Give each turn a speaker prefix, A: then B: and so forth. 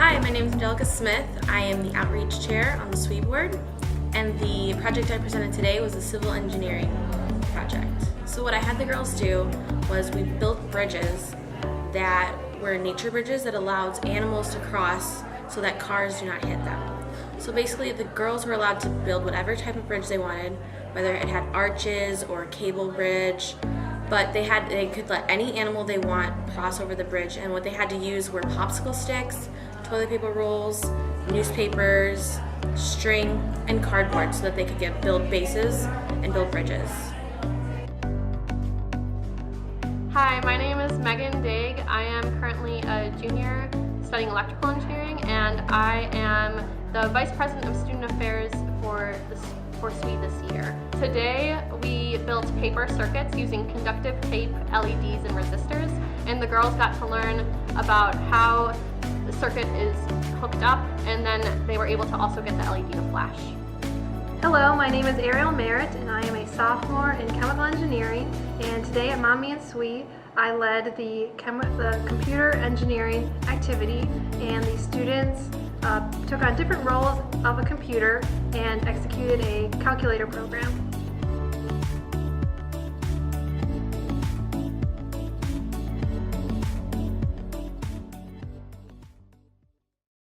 A: Hi, my name is Angelica Smith. I am the Outreach Chair on the SWE board, and the project I presented today was a civil engineering project. So what I had the girls do was we built bridges that were nature bridges that allowed animals to cross so that cars do not hit them. So basically the girls were allowed to build whatever type of bridge they wanted, whether it had arches or a cable bridge, but they could let any animal they want cross over the bridge, and what they had to use were popsicle sticks, toilet paper rolls, newspapers, string, and cardboard so that they could build bases and build bridges.
B: Hi, my name is Megan Daig. I am currently a junior studying electrical engineering, and I am the Vice President of Student Affairs for SWE this year. Today we built paper circuits using conductive tape, LEDs, and resistors, and the girls got to learn about how the circuit is hooked up, and then they were able to also get the LED to flash.
C: Hello, my name is Ariel Merritt, and I am a sophomore in chemical engineering, and today at Mommy and SWE I led the computer engineering activity, and the students took on different roles of a computer and executed a calculator program.